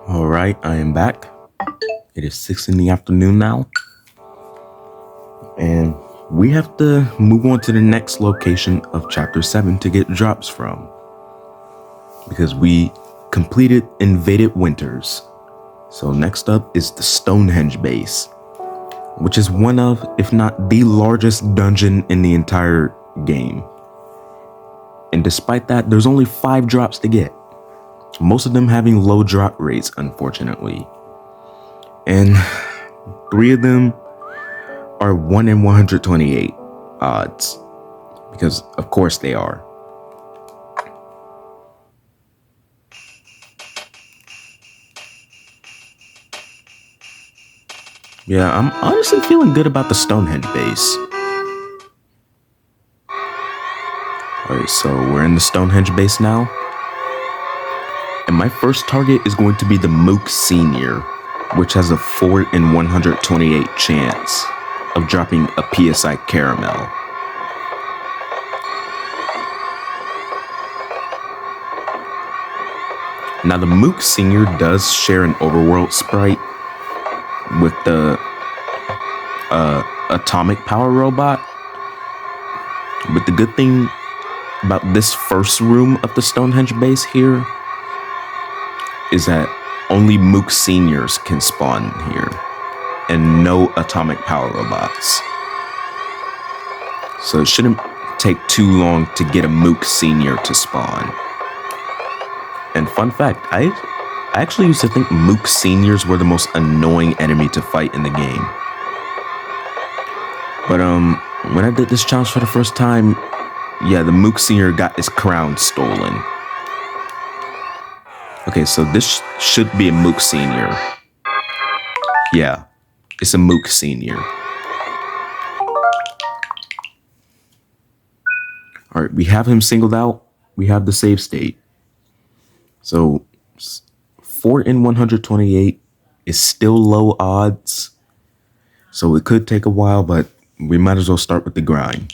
All right, I am back. It is 6 in the afternoon now. And we have to move on to the next location of Chapter 7 to get drops from. Because we completed Invaded Winters. So next up is the Stonehenge base, which is one of, if not the largest dungeon in the entire game. And despite that, there's only 5 drops to get. Most of them having low drop rates, unfortunately. And 3 of them are 1 in 128 odds. Because of course they are. Yeah, I'm honestly feeling good about the Stonehenge base. Alright, so we're in the Stonehenge base now. And my first target is going to be the Mook Senior, which has a 4 in 128 chance of dropping a PSI caramel. Now the Mook Senior does share an overworld sprite with the atomic power robot. But the good thing about this first room of the Stonehenge base here is that only Mook Seniors can spawn here, and no atomic power robots. So it shouldn't take too long to get a Mook Senior to spawn. And fun fact, I actually used to think Mook Seniors were the most annoying enemy to fight in the game. But when I did this challenge for the first time, yeah, the Mook Senior got his crown stolen. Okay, so this should be a Mook Senior. Yeah, it's a Mook Senior. Alright, we have him singled out. We have the save state. So 4 in 128 is still low odds. So it could take a while, but we might as well start with the grind.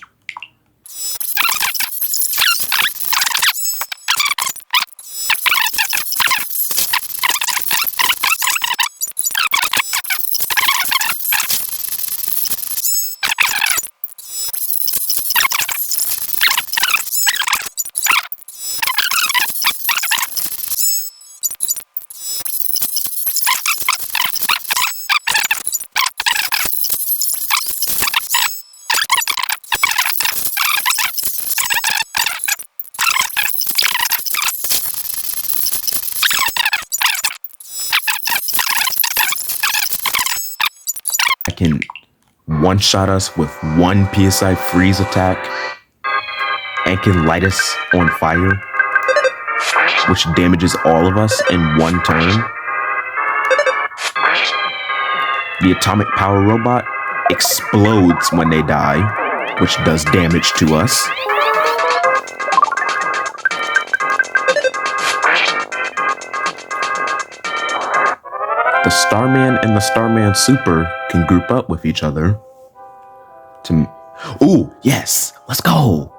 Can one-shot us with 1 PSI freeze attack and can light us on fire, which damages all of us in 1 turn. The atomic power robot explodes when they die, which does damage to us. The Starman and the Starman Super can group up with each other to... Ooh, yes! Let's go!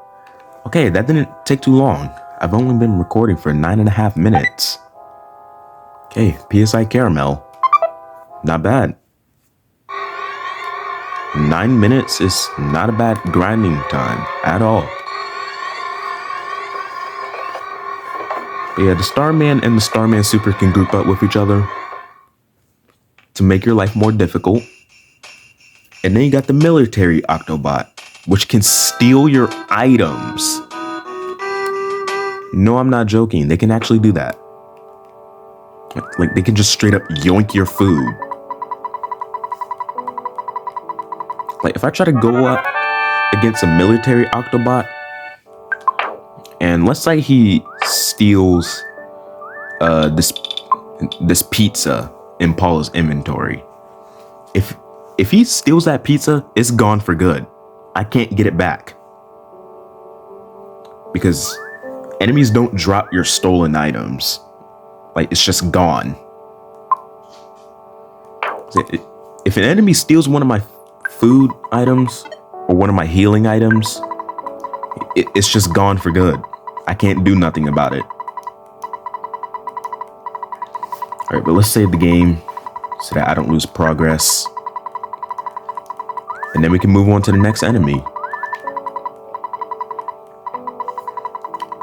Okay, that didn't take too long. I've only been recording for 9.5 minutes. Okay, PSI Caramel. Not bad. 9 minutes is not a bad grinding time at all. But yeah, the Starman and the Starman Super can group up with each other to make your life more difficult. And then you got the military Octobot, which can steal your items. No, I'm not joking. They can actually do that. Like, they can just straight up yoink your food. Like, if I try to go up against a military Octobot, and let's say he steals this pizza in Paula's inventory. If he steals that pizza, it's gone for good. I can't get it back. Because enemies don't drop your stolen items. Like, it's just gone. If an enemy steals one of my food items or one of my healing items, it's just gone for good. I can't do nothing about it. All right, but let's save the game so that I don't lose progress. And then we can move on to the next enemy.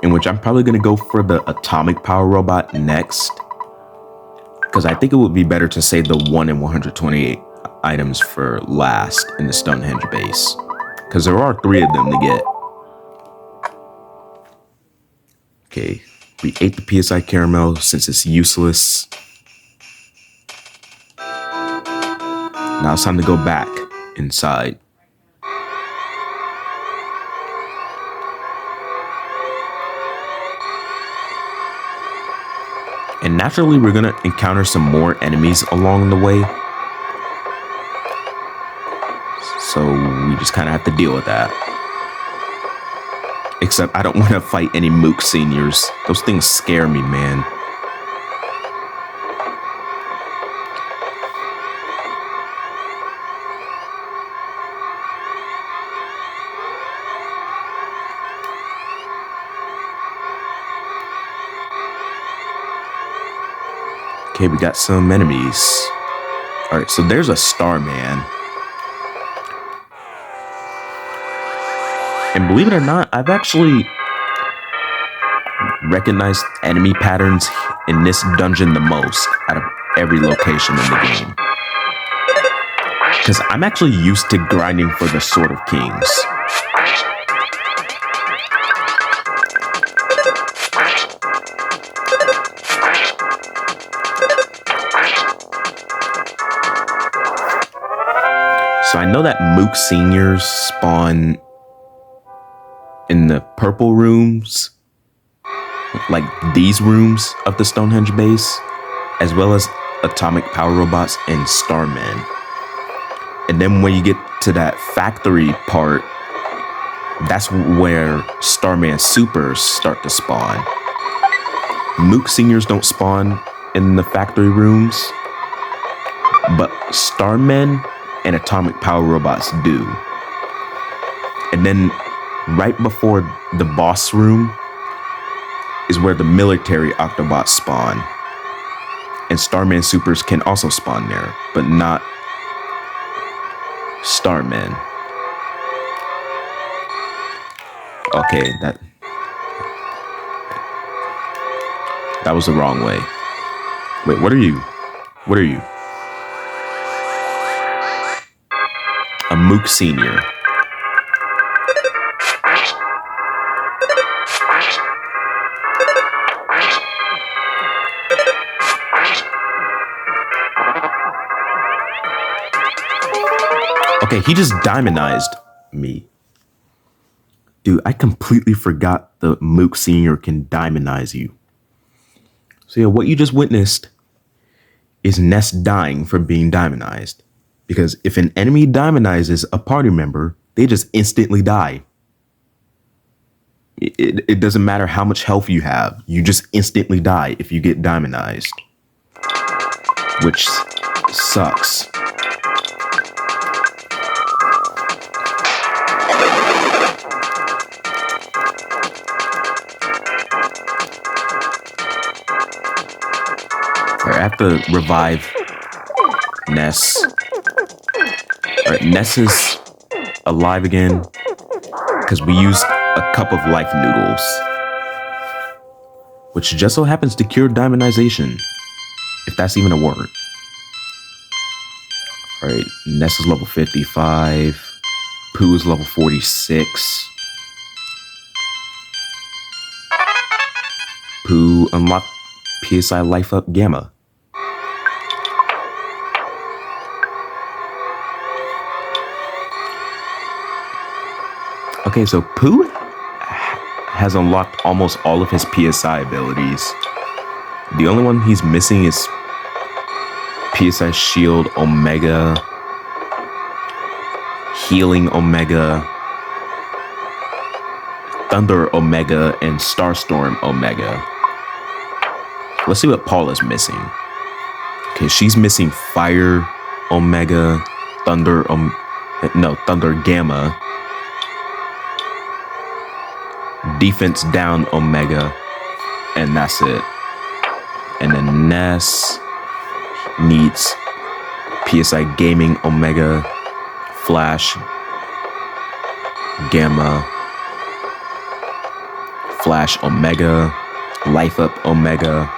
In which I'm probably going to go for the atomic power robot next. Because I think it would be better to save the 1 in 128 items for last in the Stonehenge base. Because there are 3 of them to get. Okay, we ate the PSI caramel since it's useless. Now it's time to go back inside. And naturally, we're gonna encounter some more enemies along the way. So we just kind of have to deal with that. Except I don't want to fight any Mook seniors. Those things scare me, man. Okay, we got some enemies. All right, so there's a Starman. And believe it or not, I've actually recognized enemy patterns in this dungeon the most out of every location in the game. Because I'm actually used to grinding for the Sword of Kings. So I know that Mook seniors spawn in the purple rooms, like these rooms of the Stonehenge base, as well as atomic power robots and Starmen. And then when you get to that factory part, that's where Starman supers start to spawn. Mook seniors don't spawn in the factory rooms, but Starmen and atomic power robots do. And then right before the boss room is where the military Octobots spawn. And Starman supers can also spawn there, but not Starmen. Okay, that was the wrong way. Wait, what are you? What are you? A Mook senior. Okay, he just diamondized me. Dude, I completely forgot the Mook senior can diamondize you. So yeah, what you just witnessed is Ness dying from being diamondized. Because if an enemy diamondizes a party member, they just instantly die. It doesn't matter how much health you have. You just instantly die if you get diamondized. Which sucks. I have to revive Ness. Alright, Ness is alive again because we used a cup of life noodles, which just so happens to cure diamondization, if that's even a word. Alright, Ness is level 55. Pooh is level 46. Pooh unlocked PSI Life Up Gamma. Okay, so Pooh has unlocked almost all of his PSI abilities. The only one he's missing is PSI Shield Omega, Healing Omega, Thunder Omega, and Starstorm Omega. Let's see what Paula's missing. Okay, she's missing Fire Omega, Thunder Gamma, Defense Down Omega, and that's it. And then Ness, needs PSI Gaming Omega, Flash, Gamma, Flash Omega, Life Up Omega,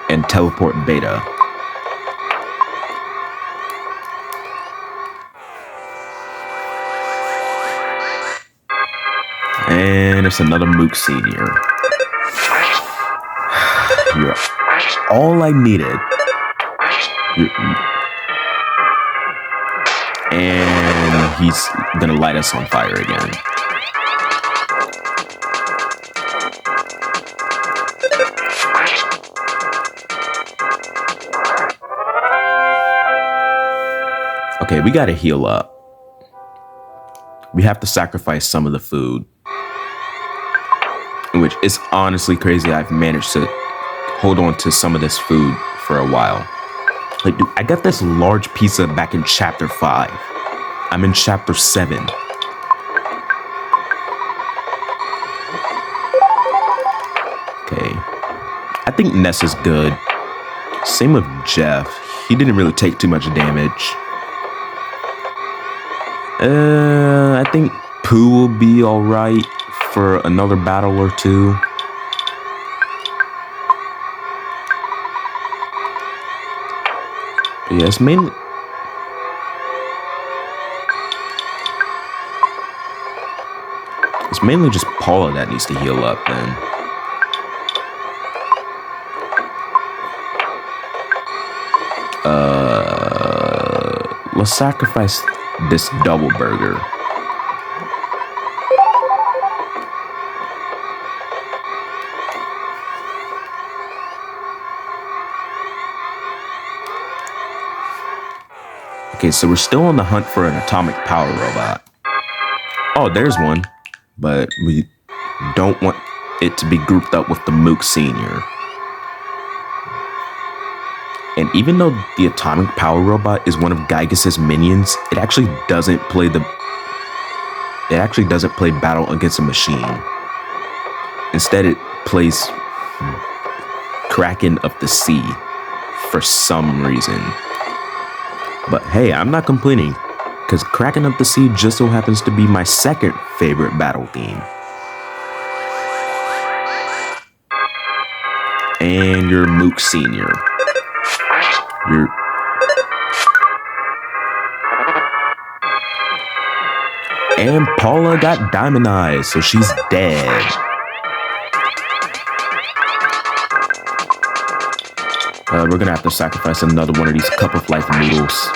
and Teleport Beta. And it's another Mook Senior. You're all I needed. And he's gonna light us on fire again. Okay, we gotta heal up. We have to sacrifice some of the food. Which is honestly crazy. I've managed to hold on to some of this food for a while. Like, dude, I got this large pizza back in chapter 5. I'm in chapter 7. Okay. I think Ness is good. Same with Jeff. He didn't really take too much damage. I think Pooh will be alright for another battle or two. But yeah, it's mainly just Paula that needs to heal up then. Let's sacrifice this double burger. Okay, so we're still on the hunt for an atomic power robot. Oh, there's one. But we don't want it to be grouped up with the Mook Senior. And even though the atomic power robot is one of Gygas's minions, it actually doesn't play battle against a machine. Instead, it plays Kraken of the Sea for some reason. But hey, I'm not complaining, because Kraken of the Sea just so happens to be my second favorite battle theme. And you're Mook Senior. And Paula got diamond eyes, so she's dead. We're gonna have to sacrifice another one of these Cup of Life noodles.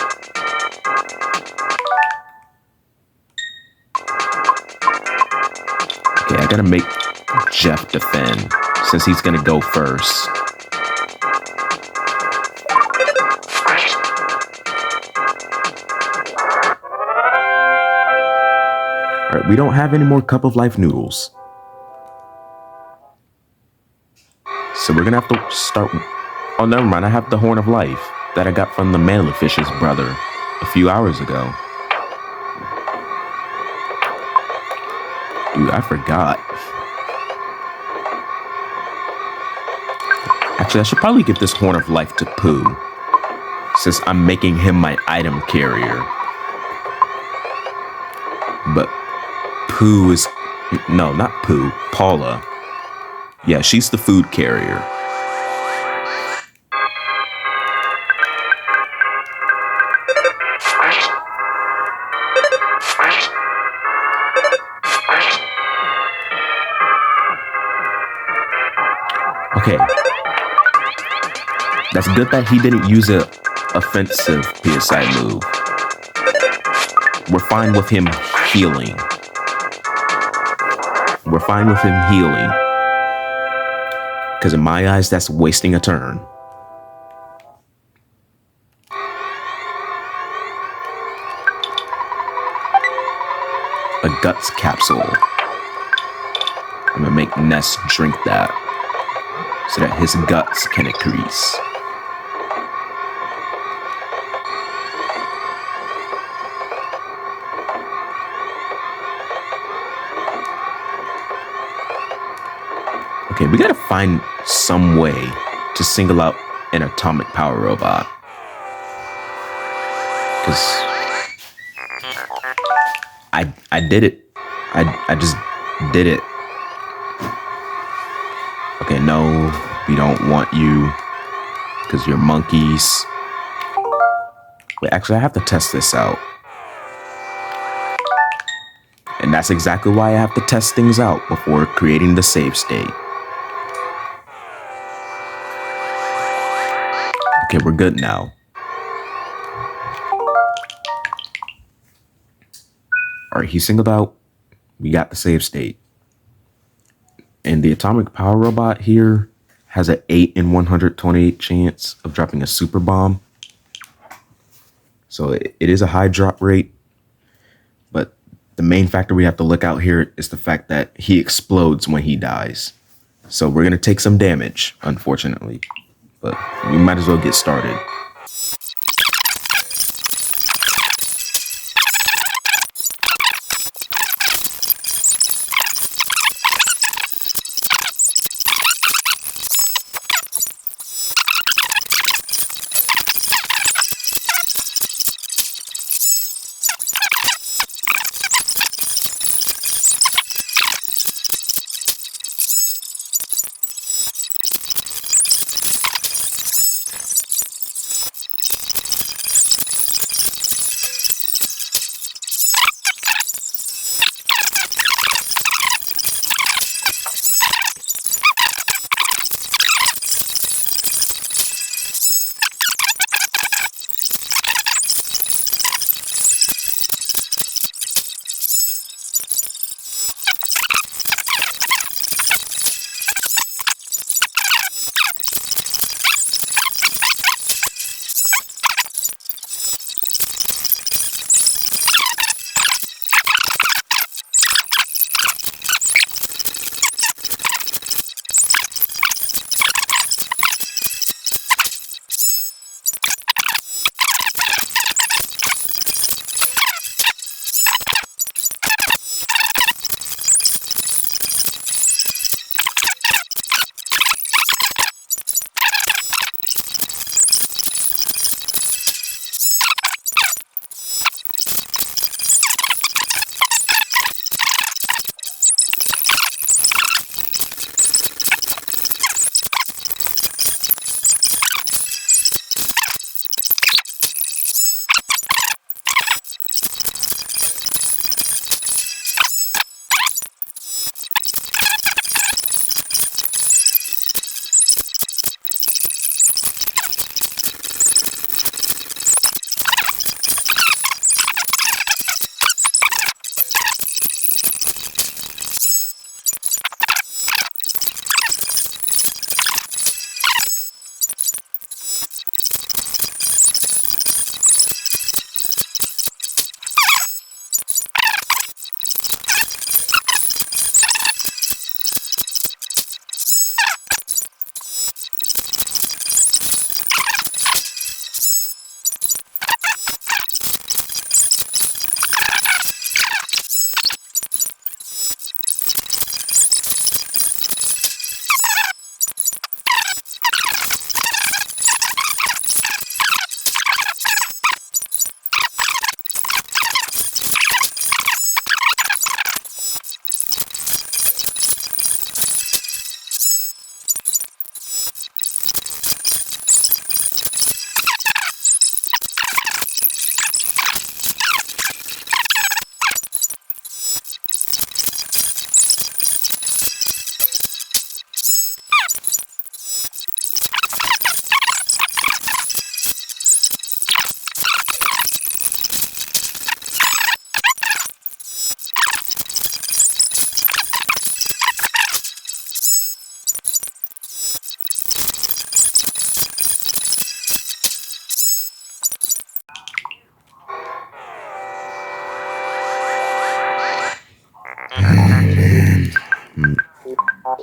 Okay, I gotta make Jeff defend, since he's gonna go first. Alright, we don't have any more Cup of Life noodles. So we're gonna have to start... Oh, never mind, I have the Horn of Life that I got from the Manlefish's brother a few hours ago. Dude, I forgot. Actually, I should probably give this Horn of Life to Pooh, since I'm making him my item carrier. But Pooh is... No, not Pooh. Paula. Yeah, she's the food carrier. Okay. That's good that he didn't use a offensive PSI move. We're fine with him healing. We're fine with him healing. Because in my eyes, that's wasting a turn. A guts capsule. I'm gonna make Ness drink that, so that his guts can increase. Okay, we gotta find some way to single out an atomic power robot. Because I did it. I just did it. Okay, no, we don't want you because you're monkeys. Wait, actually, I have to test this out. And that's exactly why I have to test things out before creating the save state. Okay, we're good now. Alright, he singled out. We got the save state. And the atomic power robot here has an 8 in 128 chance of dropping a super bomb. So it is a high drop rate. But the main factor we have to look out here is the fact that he explodes when he dies. So we're going to take some damage, unfortunately. But we might as well get started.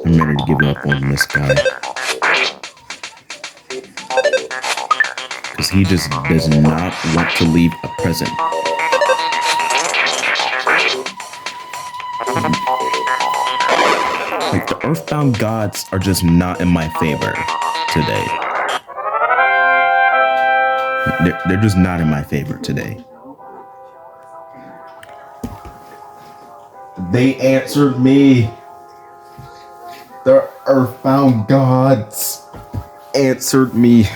I'm ready to give up on this guy. Because he just does not want to leave a present. Like, the EarthBound gods are just not in my favor today. They're just not in my favor today. They answered me. The EarthBound gods answered me.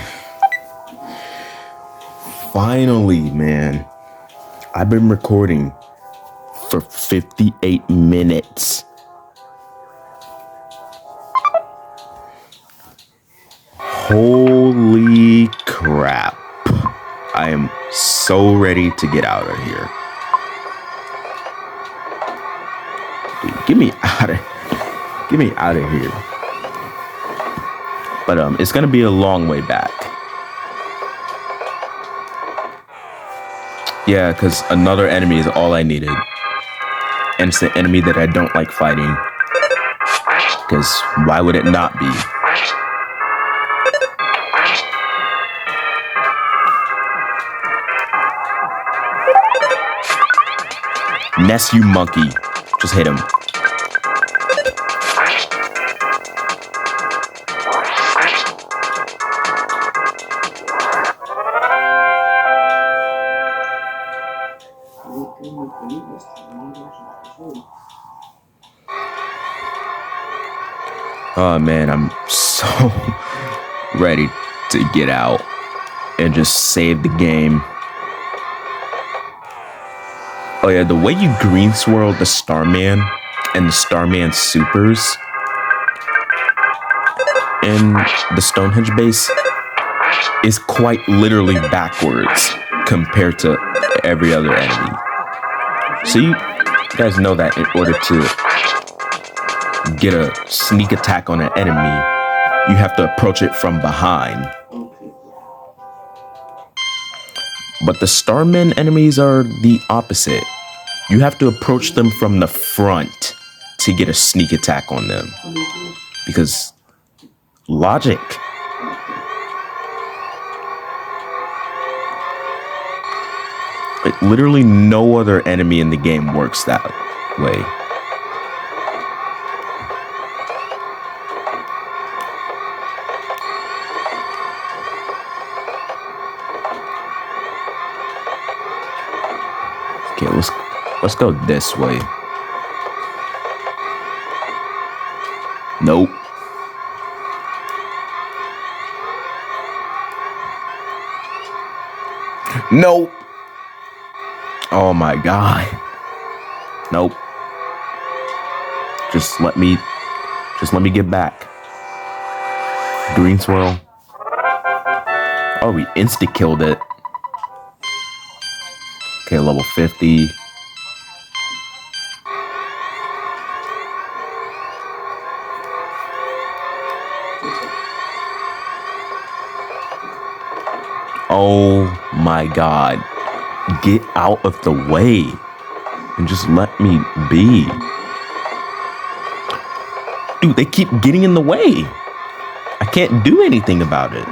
Finally, man. I've been recording for 58 minutes. Holy crap. I am so ready to get out of here. Dude, get me out of here. But it's gonna be a long way back. Yeah, because another enemy is all I needed. And it's the enemy that I don't like fighting. Because why would it not be? Ness, you monkey. Just hit him. Oh man, I'm so ready to get out and just save the game. Oh yeah, the way you green swirl the Starman and the Starman supers in the Stonehenge base is quite literally backwards compared to every other enemy. So you guys know that in order to get a sneak attack on an enemy, you have to approach it from behind. But the Starman enemies are the opposite. You have to approach them from the front to get a sneak attack on them. Because logic. Like, literally no other enemy in the game works that way. Okay, let's go this way. Nope. Nope. Oh my god. Nope. Just let me get back. Green swirl. Oh, we insta-killed it. Okay, level 50. Oh my god. Get out of the way and just let me be. Dude, they keep getting in the way. I can't do anything about it.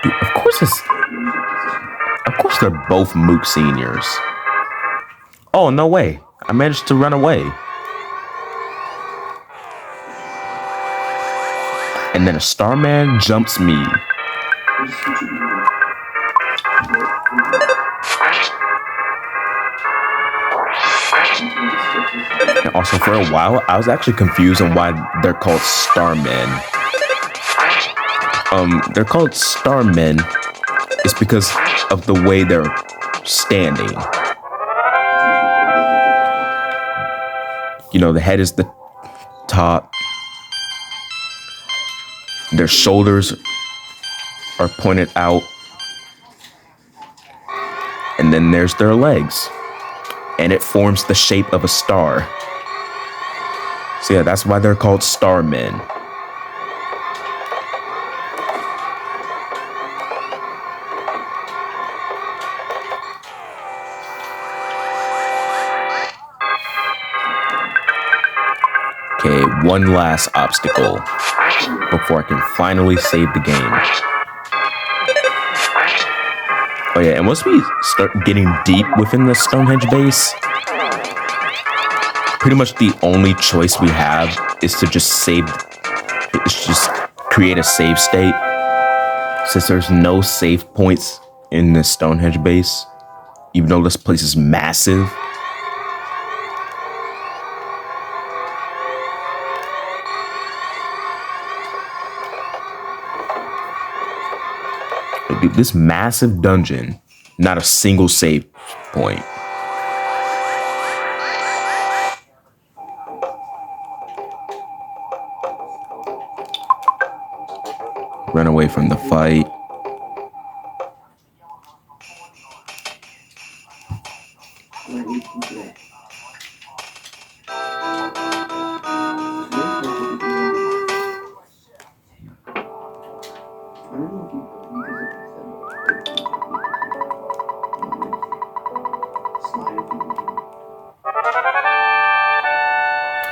Dude, of course they're both Mook seniors. Oh, no way. I managed to run away. And then a Starman jumps me. And also, for a while, I was actually confused on why they're called Starmen. They're called Starmen. It's because of the way they're standing. You know, the head is the top. Their shoulders are pointed out. And then there's their legs. And it forms the shape of a star. So yeah, that's why they're called Starmen. Okay, one last obstacle before I can finally save the game. Oh yeah, and once we start getting deep within the Stonehenge base, pretty much the only choice we have is to just create a save state. Since there's no save points in the Stonehenge base, even though this place is massive. Dude, this massive dungeon, not a single save point. Run away from the fight.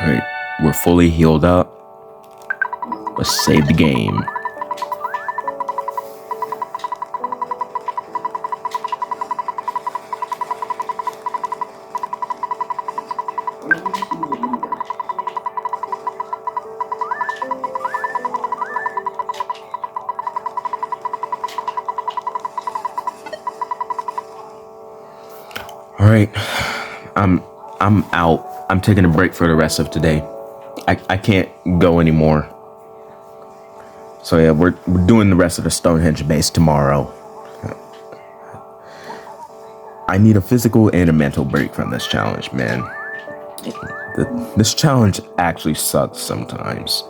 Alright, we're fully healed up. Let's save the game. All right, I'm out. I'm taking a break for the rest of today. I can't go anymore. So yeah, we're doing the rest of the Stonehenge base tomorrow. I need a physical and a mental break from this challenge, man. This challenge actually sucks sometimes.